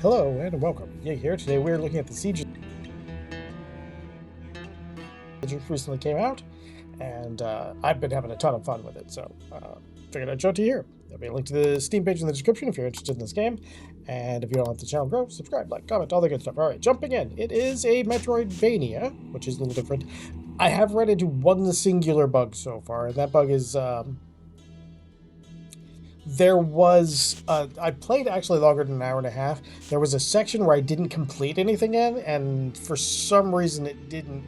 Hello and welcome. Yeah, here today we're looking at the Siege that recently came out, and I've been having a ton of fun with it, so figured I'd show it to you here. There'll be a link to the Steam page in the description if you're interested in this game, and if you want to let the channel grow, subscribe, like, comment, all the good stuff. All right, jumping in. It is a Metroidvania, which is a little different. I have run into one singular bug so far, and that bug is there was I played actually longer than an hour and a half. There was a section where I didn't complete anything in, and for some reason it didn't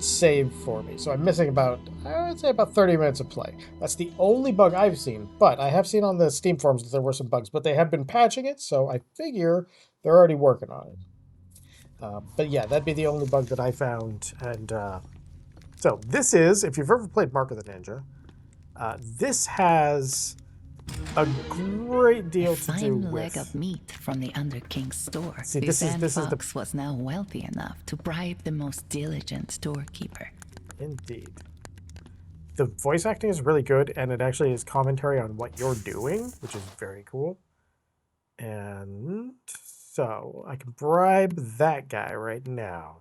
save for me. So I'm missing about, I would say, about 30 minutes of play. That's the only bug I've seen, but I have seen on the Steam forums that there were some bugs, but they have been patching it, so I figure they're already working on it. But yeah, that'd be the only bug that I found. And so this is, if you've ever played Mark of the Ninja, this has a great deal to do with... fine leg of meat from the Under King's store. See, the this is the... Sandfox was now wealthy enough to bribe the most diligent storekeeper. Indeed. The voice acting is really good, and it actually is commentary on what you're doing, which is very cool. And so I can bribe that guy right now.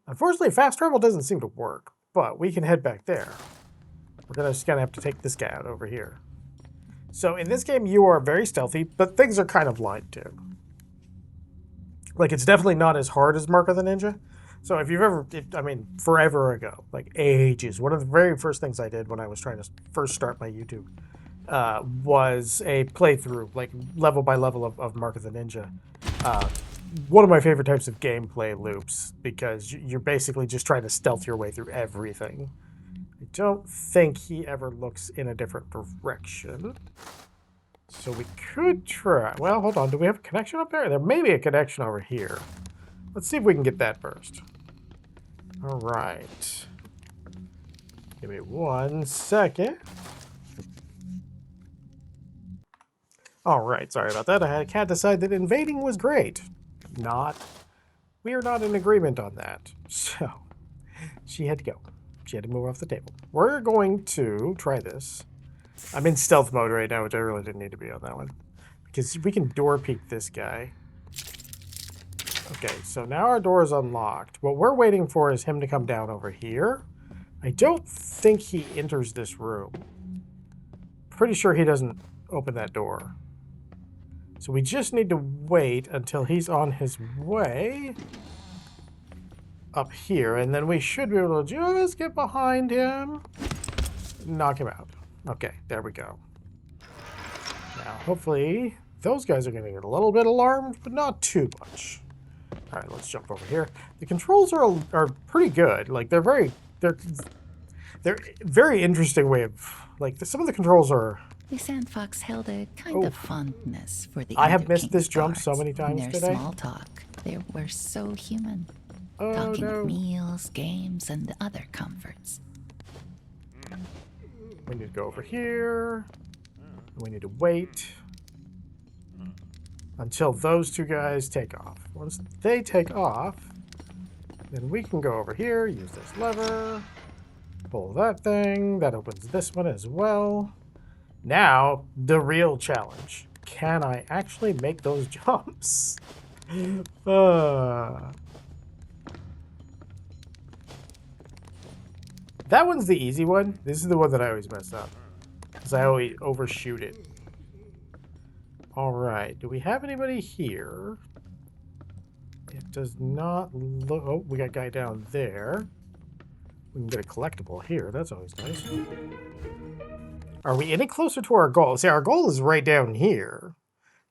Unfortunately, fast travel doesn't seem to work, but we can head back there. We're just gonna have to take this guy out over here. So in this game, you are very stealthy, but things are kind of light too. Like, it's definitely not as hard as Mark of the Ninja. So if you've ever, I mean, forever ago, like ages, one of the very first things I did when I was trying to first start my YouTube was a playthrough, like level by level of Mark of the Ninja. One of my favorite types of gameplay loops, because you're basically just trying to stealth your way through everything. I don't think he ever looks in a different direction. So we could try... Well, hold on. Do we have a connection up there? There may be a connection over here. Let's see if we can get that first. All right. Give me 1 second. All right. Sorry about that. I can't decide that invading was great. We are not in agreement on that. So she had to go. She had to move off the table. We're going to try this. I'm in stealth mode right now, which I really didn't need to be on that one. Because we can door peek this guy. Okay, so now our door is unlocked. What we're waiting for is him to come down over here. I don't think he enters this room. Pretty sure he doesn't open that door. So we just need to wait until he's on his way up here, and then we should be able to just get behind him, knock him out. Okay, there we go. Now, hopefully, those guys are going to get a little bit alarmed, but not too much. All right, let's jump over here. The controls are pretty good. Like, they're very interesting way of, like, some of the controls are... The Sandfox held a kind of fondness for the I have Under missed King's this jump guards. so many times In their today. small talk, they were so human. Oh, Talking no. of meals, games, and other comforts. We need to go over here. We need to wait until those two guys take off. Once they take off, then we can go over here, use this lever, pull that thing. That opens this one as well. Now, the real challenge. Can I actually make those jumps? That one's the easy one. This is the one that I always mess up, because I always overshoot it. All right. Do we have anybody here? It does not look... Oh, we got a guy down there. We can get a collectible here. That's always nice. Are we any closer to our goal? See, our goal is right down here.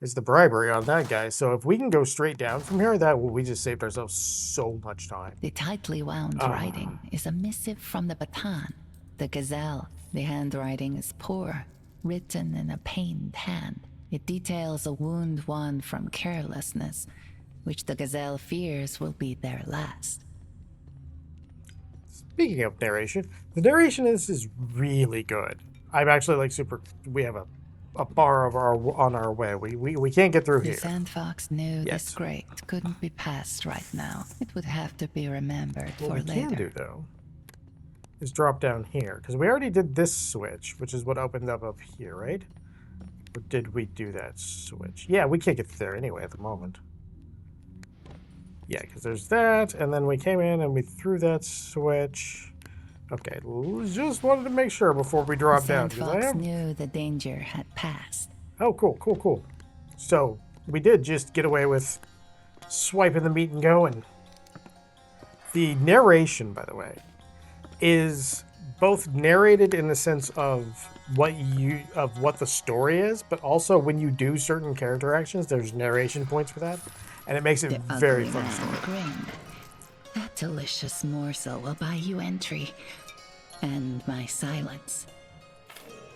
Is the bribery on that guy. So if we can go straight down from here, we just saved ourselves so much time. The tightly wound writing is a missive from the baton, the gazelle. The handwriting is poor, written in a pained hand. It details a wound won from carelessness, which the gazelle fears will be their last. Speaking of narration, the narration in this is really good. I'm actually like super... We have a bar of on our way. We can't get through here. The Sandfox knew this grate couldn't be passed right now. It would have to be remembered for later. What we can do, though, is drop down here. Because we already did this switch, which is what opened up here, right? Or did we do that switch? Yeah, we can't get there anyway at the moment. Yeah, because there's that, and then we came in and we threw that switch. Okay, just wanted to make sure before we drop down. Sandfox knew the danger had passed. Oh, cool, cool, cool. So, we did just get away with swiping the meat and going. The narration, by the way, is both narrated in the sense of what the story is, but also when you do certain character actions, there's narration points for that, and it makes it The very ugly fun man story. grinned. That delicious morsel will buy you entry. And my silence.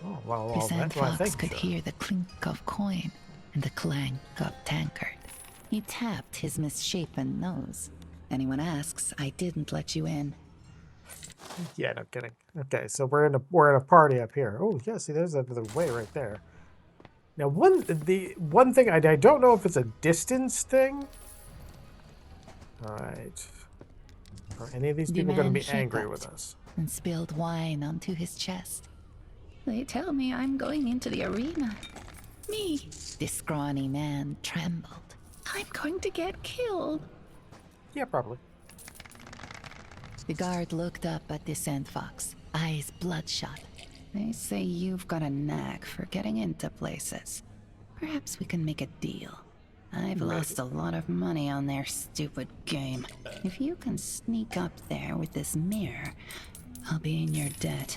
Oh, well, The that's why I Sandfox think could so. hear the clink of coin and the clank of tankard. He tapped his misshapen nose. Anyone asks, I didn't let you in. Yeah, no kidding. Okay, so we're in a party up here. Oh, yeah, see, there's another way right there. Now, the one thing I don't know if it's a distance thing. All right. Are any of these The people going to man be angry hiccuped with us? and spilled wine onto his chest. They tell me I'm going into the arena. Me. The scrawny man trembled. I'm going to get killed. Yeah, probably. The guard looked up at the Sandfox, eyes bloodshot. They say you've got a knack for getting into places. Perhaps we can make a deal. I've lost a lot of money on their stupid game. If you can sneak up there with this mirror, I'll be in your debt.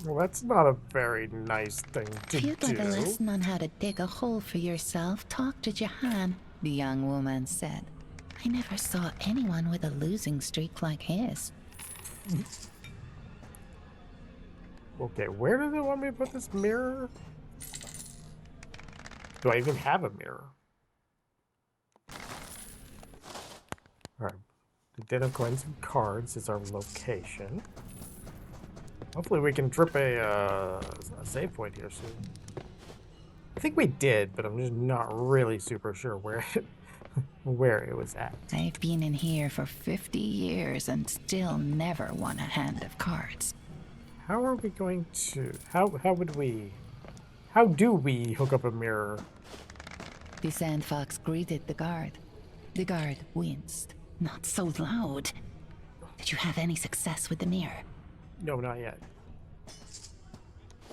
Well, that's not a very nice thing to If you'd do. like a lesson on how to dig a hole for yourself, talk to Jahan, the young woman said. I never saw anyone with a losing streak like his. Okay, where do they want me to put this mirror? Do I even have a mirror? Alright. The Den of Coins and Cards is our location. Hopefully we can trip a save point here soon. I think we did, but I'm just not really super sure where it was at. I've been in here for 50 years and still never won a hand of cards. How are we going to... How do we hook up a mirror? The Sandfox greeted the guard. The guard winced. Not so loud. Did you have any success with the mirror? No, not yet.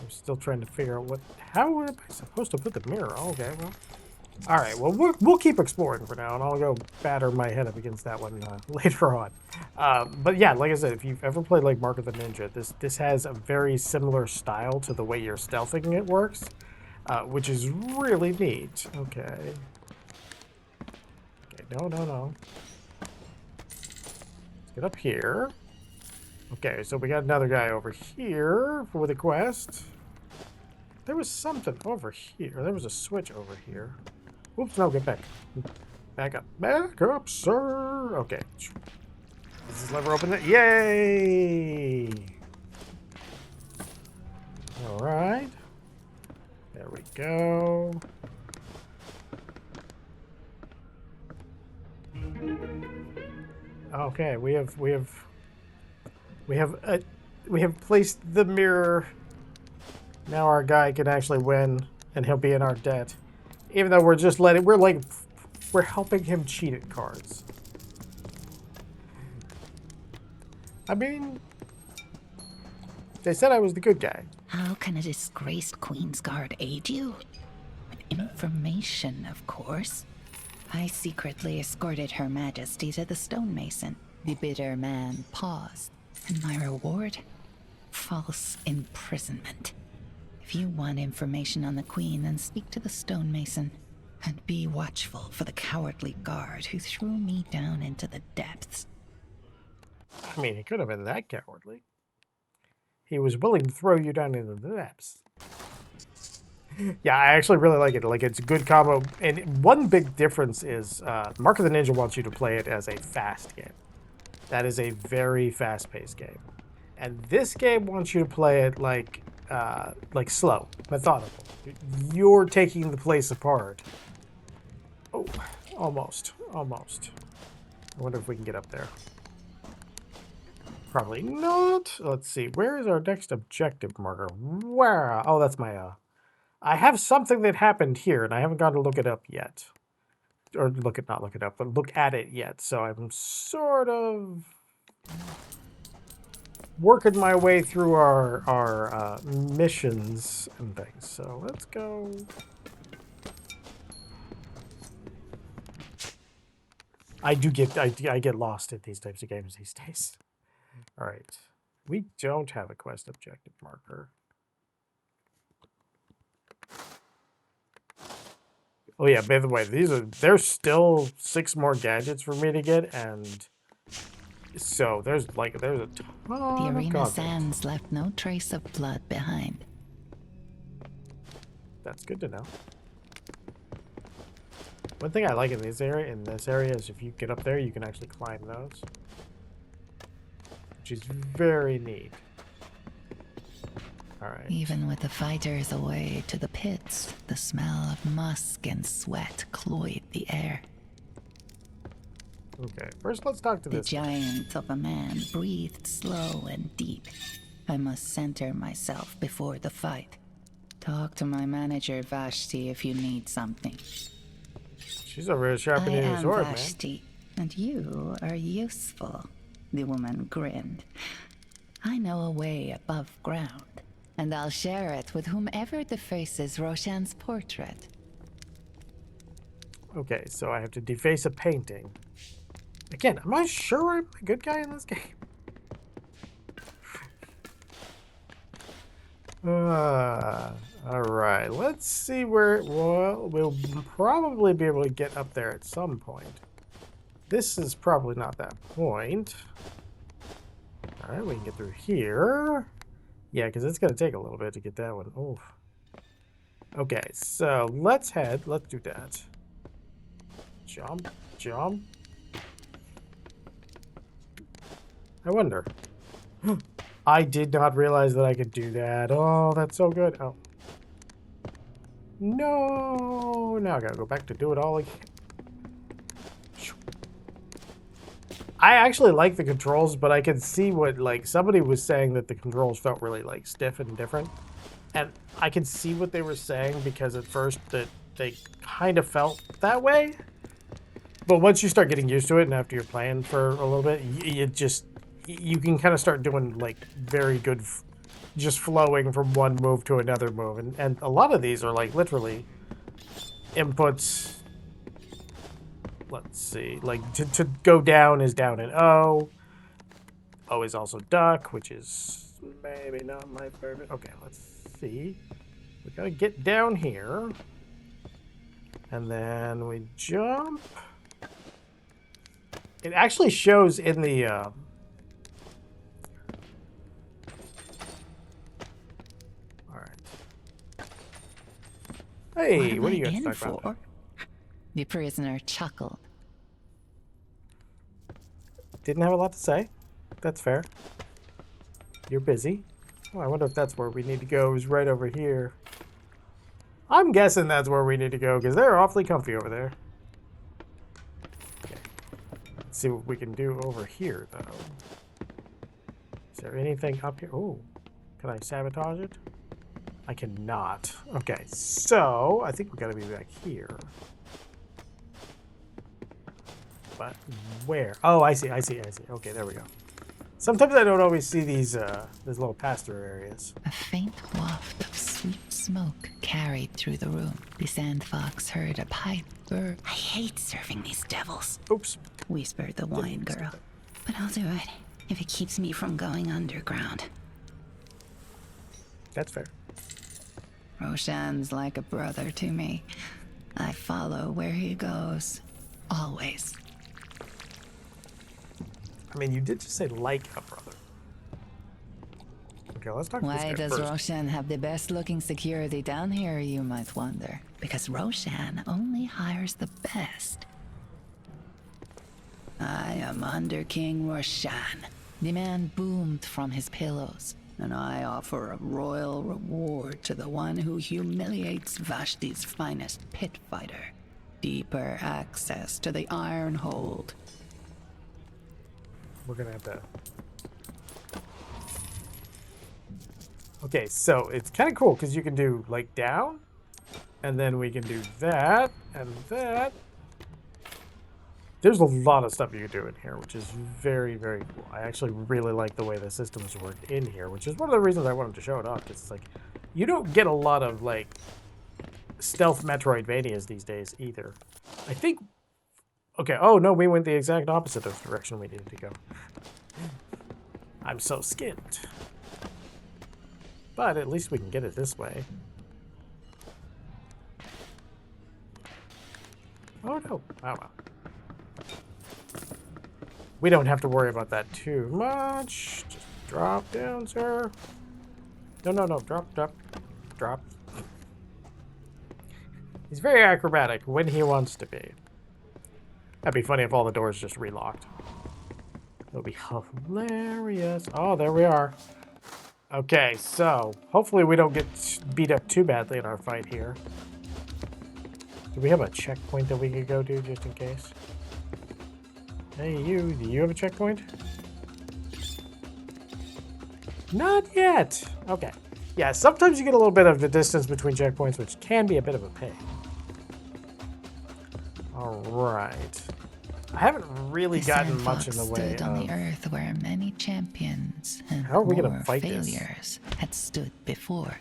I'm still trying to figure out how am I supposed to put the mirror? Okay, well... Alright, well, we'll keep exploring for now, and I'll go batter my head up against that one later on. But yeah, like I said, if you've ever played like Mark of the Ninja, this has a very similar style to the way your stealthing it works, which is really neat. Okay. Okay, no. Let's get up here. Okay, so we got another guy over here for the quest. There was something over here. There was a switch over here. Oops, no, get back. Back up. Back up, sir. Okay. Is this lever open? Yay! Alright. There we go. Okay, we have placed the mirror. Now our guy can actually win, and he'll be in our debt. Even though we're helping him cheat at cards. I mean, they said I was the good guy. How can a disgraced Queen's Guard aid you? With information, of course. I secretly escorted Her Majesty to the stonemason. The bitter man paused. And my reward? False imprisonment. If you want information on the Queen, then speak to the stonemason. And be watchful for the cowardly guard who threw me down into the depths. I mean, he could have been that cowardly. He was willing to throw you down into the depths. Yeah, I actually really like it. Like, it's a good combo. And one big difference is Mark of the Ninja wants you to play it as a fast game. That is a very fast-paced game. And this game wants you to play it like slow, methodical. You're taking the place apart. Oh, almost. I wonder if we can get up there. Probably not. Let's see. Where is our next objective marker? Where? Oh, that's my... I have something that happened here, and I haven't got to look it up yet. Or not look it up, but look at it yet. So I'm sort of working my way through our missions and things. So let's go. I get lost in these types of games these days. All right, we don't have a quest objective marker. Oh yeah, by the way, there's still 6 more gadgets for me to get, and so there's a ton The of arena content. sands left no trace of blood behind. That's good to know. One thing I like in this area is if you get up there, you can actually climb those, which is very neat. All right. Even with the fighters away to the pits, the smell of musk and sweat cloyed the air. Okay, first let's talk to The this guy. giant of a man breathed slow and deep. I must center myself before the fight. Talk to my manager, Vashti, if you need something. She's over here I sharpening her am sword, man. Vashti, and you are useful. The woman grinned. I know a way above ground, and I'll share it with whomever defaces Roshan's portrait. Okay, so I have to deface a painting. Again, am I sure I'm a good guy in this game? All right, let's see where. Well, we'll probably be able to get up there at some point. This is probably not that point. All right, we can get through here. Yeah, because it's going to take a little bit to get that one. Oh. Okay, so let's head. Let's do that. Jump, jump. I wonder. I did not realize that I could do that. Oh, that's so good. Oh. No. Now I gotta go back to do it all again. I actually like the controls, but I can see what, like, somebody was saying that the controls felt really, like, stiff and different. And I can see what they were saying because at first that they kind of felt that way. But once you start getting used to it and after you're playing for a little bit, you can kind of start doing, like, very good, just flowing from one move to another move. And a lot of these are, like, literally inputs. Let's see, like, to go down is down and O. O is also duck, which is maybe not my favorite. Okay, let's see. We gotta get down here. And then we jump. It actually shows in the... All right. Hey, what are you guys talking about? The prisoner chuckled. Didn't have a lot to say. That's fair. You're busy. Oh, I wonder if that's where we need to go, is right over here. I'm guessing that's where we need to go, because they're awfully comfy over there. Okay. Let's see what we can do over here, though. Is there anything up here? Oh, can I sabotage it? I cannot. Okay, so I think we gotta be back here. But where? Oh, I see. Okay, there we go. Sometimes I don't always see these little pass-through areas. A faint waft of sweet smoke carried through the room. The Sandfox heard a pipe burr. I hate serving these devils, Oops. whispered the wine girl. But I'll do it if it keeps me from going underground. That's fair. Roshan's like a brother to me. I follow where he goes. Always. I mean, you did just say like a brother. Okay, let's talk to this Why guy does first. Roshan have the best looking security down here, you might wonder? Because Roshan only hires the best. I am under King Roshan. The man boomed from his pillows, and I offer a royal reward to the one who humiliates Vashti's finest pit fighter. Deeper access to the Iron Hold. We're gonna have to Okay, so it's kind of cool because you can do like down, and then we can do that and that. There's a lot of stuff you can do in here, which is very, very cool. I actually really like the way the systems work in here, which is one of the reasons I wanted to show it off. Because it's like, you don't get a lot of like stealth Metroidvanias these days either. I think. Okay. Oh no, we went the exact opposite of the direction we needed to go. I'm so skinned. But at least we can get it this way. Oh no. Oh well. We don't have to worry about that too much. Just drop down, sir. No, no, no. Drop, drop, drop. He's very acrobatic when he wants to be. That'd be funny if all the doors just relocked. That would be hilarious. Oh, there we are. Okay, so hopefully we don't get beat up too badly in our fight here. Do we have a checkpoint that we could go to just in case? Hey, you. Do you have a checkpoint? Not yet. Okay. Yeah, sometimes you get a little bit of the distance between checkpoints, which can be a bit of a pain. All right. I haven't really gotten much in the way stood on the earth where many champions and How are we gonna more fight this? failures had stood before.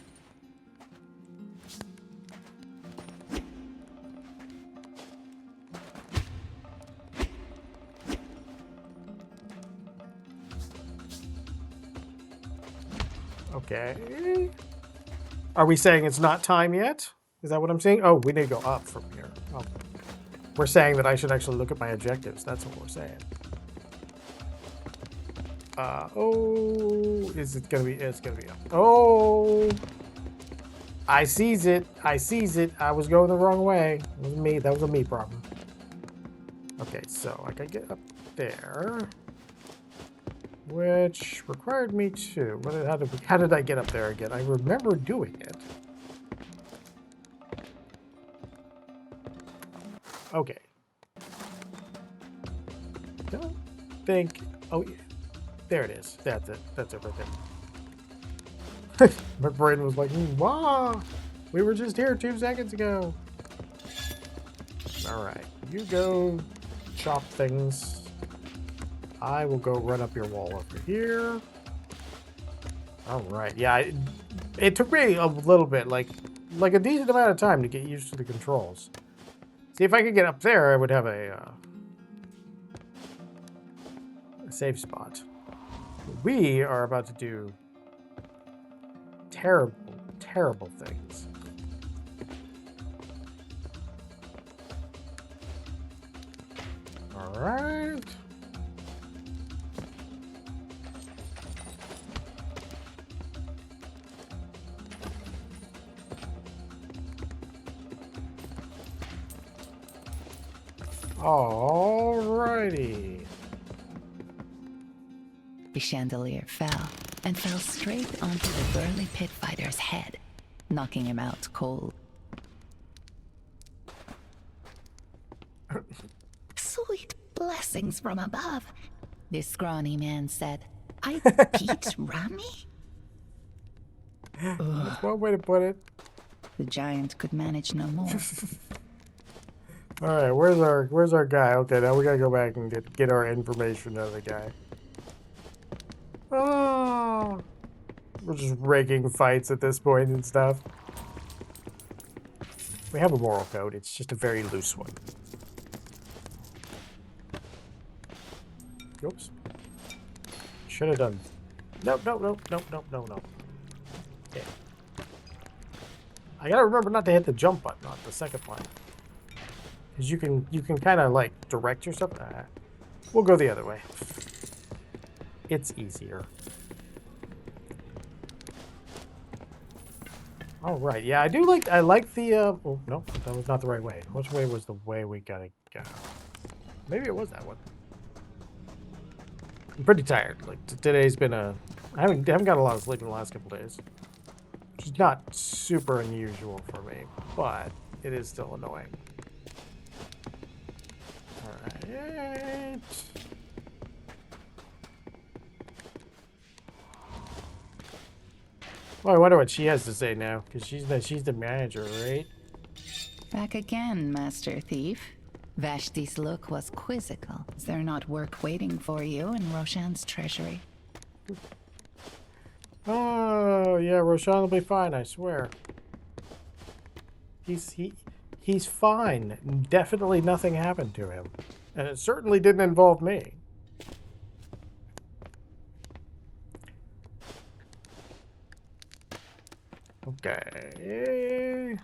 Okay. Are we saying it's not time yet? Is that what I'm saying? Oh, we need to go up from here. Oh. We're saying that I should actually look at my objectives. That's what we're saying. Oh, is it gonna be? It's gonna be up. Oh, I sees it. I sees it. I was going the wrong way. It was me. That was a me problem. Okay, so I can get up there, which required me to. How did I get up there again? I remember doing it. Okay. Don't think. Oh, yeah. There it is. That's it. That's it right there. My brain was like, wow, we were just here 2 seconds ago. All right. You go chop things. I will go run up your wall over here. All right. Yeah, it took me a little bit, like a decent amount of time to get used to the controls. See, if I could get up there, I would have a safe spot. We are about to do terrible, terrible things. All right. Alrighty. The chandelier fell and fell straight onto the burly pit fighter's head, knocking him out cold. Sweet blessings from above. The scrawny man said, I beat Rami? That's one way to put it. the giant could manage no more. All right, where's our guy? Okay, now we gotta go back and get our information out of the guy. Oh, we're just raking fights at this point and stuff. We have a moral code. It's just a very loose one. Oops. Should have done. Nope, nope, nope, nope, nope, no, no. Okay. I gotta remember not to hit the jump button on the second one. Because you can kind of like direct yourself. We'll go the other way. It's easier. All right. Yeah, I like the. Oh no, that was not the right way. Which way was the way we gotta go? Maybe it was that one. I'm pretty tired. Like today's been a. I haven't got a lot of sleep in the last couple days, which is not super unusual for me, but it is still annoying. All right. Well, I wonder what she has to say now, because she's the manager, right? Back again, Master Thief. Vashti's look was quizzical. Is there not work waiting for you in Roshan's treasury? Oh, yeah, Roshan will be fine, I swear. He's fine. Definitely nothing happened to him. And it certainly didn't involve me. Okay.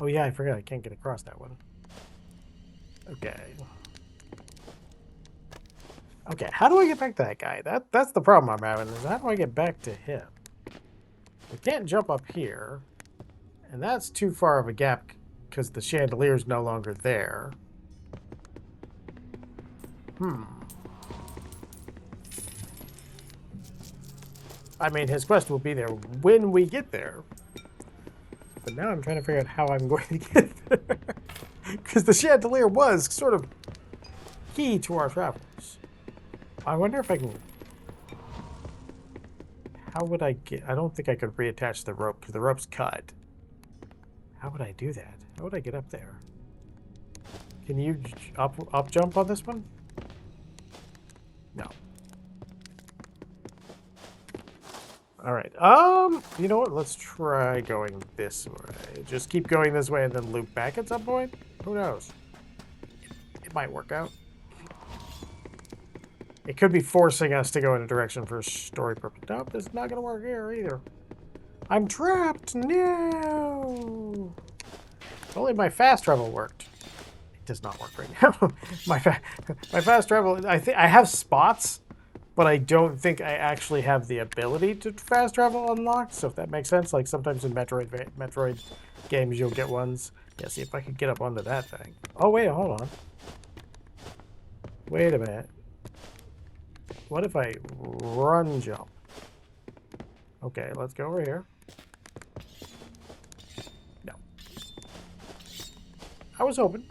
Oh yeah, I forgot I can't get across that one. Okay. Okay, how do I get back to that guy? That's the problem I'm having, is how do I get back to him? We can't jump up here. And that's too far of a gap because the chandelier's no longer there. I mean, his quest will be there when we get there. But now I'm trying to figure out how I'm going to get there. Because the chandelier was sort of key to our travels. I wonder if I can... How would I get... I don't think I could reattach the rope because the rope's cut. How would I do that? How would I get up there? Can you up jump on this one? No. All right. You know what? Let's try going this way. Just keep going this way and then loop back at some point. Who knows? It might work out. It could be forcing us to go in a direction for story purpose. Nope, it's not gonna work here either. I'm trapped. No. Only my fast travel worked. It does not work right now. my fast travel. I have spots, but I don't think I actually have the ability to fast travel unlocked. So if that makes sense, like sometimes in Metroid games you'll get ones. Yeah, see if I could get up onto that thing. Oh wait, hold on. Wait a minute. What if I run jump? Okay, let's go over here. No. I was hoping.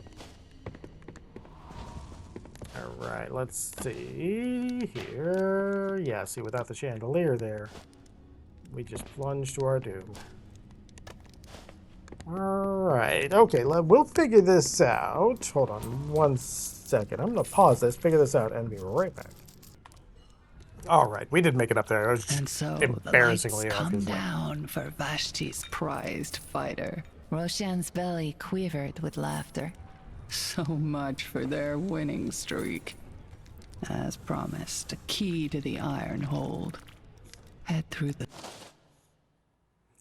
Alright, let's see here. Yeah, see, without the chandelier there, we just plunge to our doom. Alright, okay, we'll figure this out. Hold on one second. I'm going to pause this, figure this out, and be right back. Alright, we did make it up there. It was And so embarrassingly the lights come obviously. down for Vashti's prized fighter. Roshan's belly quivered with laughter. So much for their winning streak. As promised, a key to the iron hold. Head through the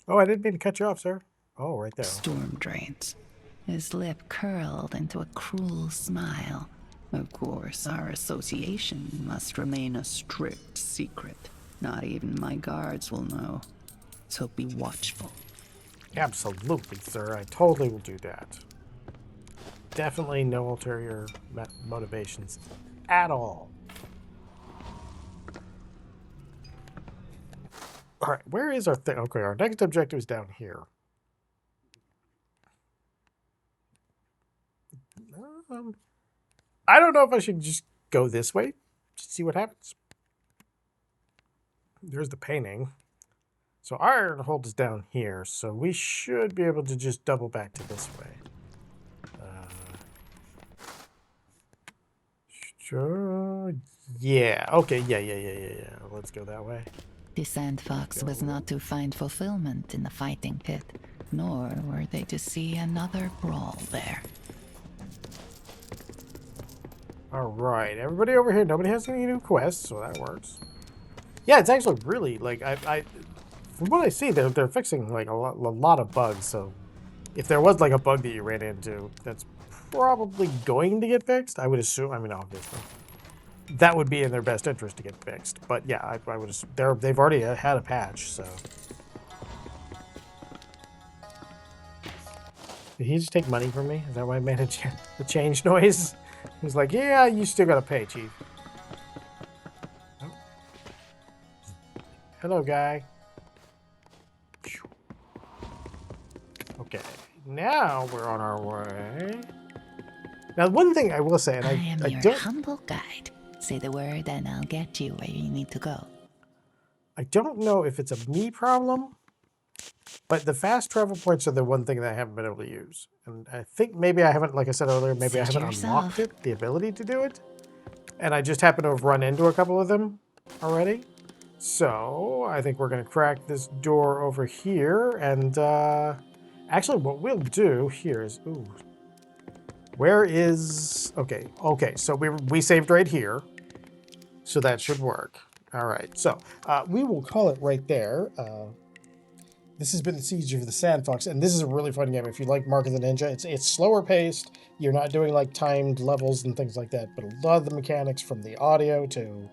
Oh, I didn't mean to cut you off, sir. Oh, right there. storm drains. His lip curled into a cruel smile. Of course, our association must remain a strict secret. Not even my guards will know. So be watchful. Absolutely, sir. I totally will do that. Definitely no ulterior motivations at all. All right, where is our thing? Okay, our next objective is down here. I don't know if I should just go this way, just see what happens. There's the painting. So iron hold is down here, so we should be able to just double back to this way. Sure. Yeah. Okay. Yeah. Let's go that way. The Sandfox was not to find fulfillment in the fighting pit, nor were they to see another brawl there. All right, everybody over here. Nobody has any new quests, so that works. Yeah, it's actually really like from what I see, they're fixing like a lot of bugs. So if there was like a bug that you ran into, that's probably going to get fixed. I would assume. I mean, obviously, that would be in their best interest to get fixed. But yeah, I would assume they've already had a patch. So did he just take money from me? Is that why I made the change noise? He's like, yeah, you still gotta pay, Chief. Oh. Hello, guy. Okay, now we're on our way. Now, one thing I will say, and I am I your don't, humble guide. Say the word and I'll get you where you need to go. I don't know if it's a me problem But the fast travel points are the one thing that I haven't been able to use. And I think maybe I haven't, like I said earlier, maybe I Suit haven't unlocked yourself. it, the ability to do it. And I just happen to have run into a couple of them already. So I think we're going to crack this door over here. And actually what we'll do here is, ooh, where is, okay, so we saved right here. So that should work. All right, so we will call it right there. This has been the Siege of the Sandfox, and this is a really fun game. If you like Mark of the Ninja, it's slower paced. You're not doing like timed levels and things like that, but a lot of the mechanics from the audio to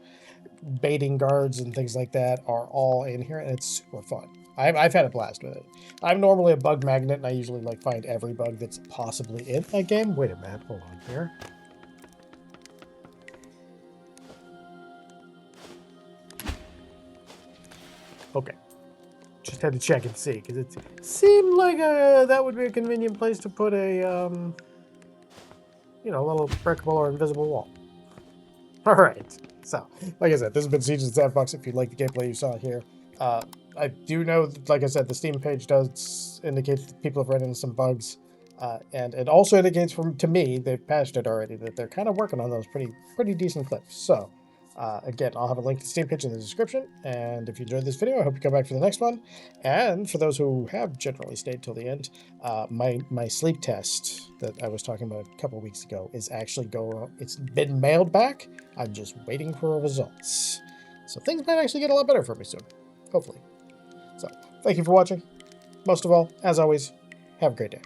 baiting guards and things like that are all in here, and it's super fun. I've had a blast with it. I'm normally a bug magnet, and I usually like find every bug that's possibly in a game. Wait a minute, hold on here. Okay. Just had to check and see, because it seemed like that would be a convenient place to put a, you know, a little breakable or invisible wall. All right. So, like I said, this has been Siege of the Sandbox. If you like the gameplay you saw here, I do know, like I said, the Steam page does indicate that people have run into some bugs, and it also indicates to me, they've patched it already, that they're kind of working on those pretty decent clips. So, again, I'll have a link to the Steam page in the description, and if you enjoyed this video, I hope you come back for the next one. And for those who have generally stayed till the end, my sleep test that I was talking about a couple weeks ago is actually it's been mailed back. I'm just waiting for results. So things might actually get a lot better for me soon, hopefully. So, thank you for watching. Most of all, as always, have a great day.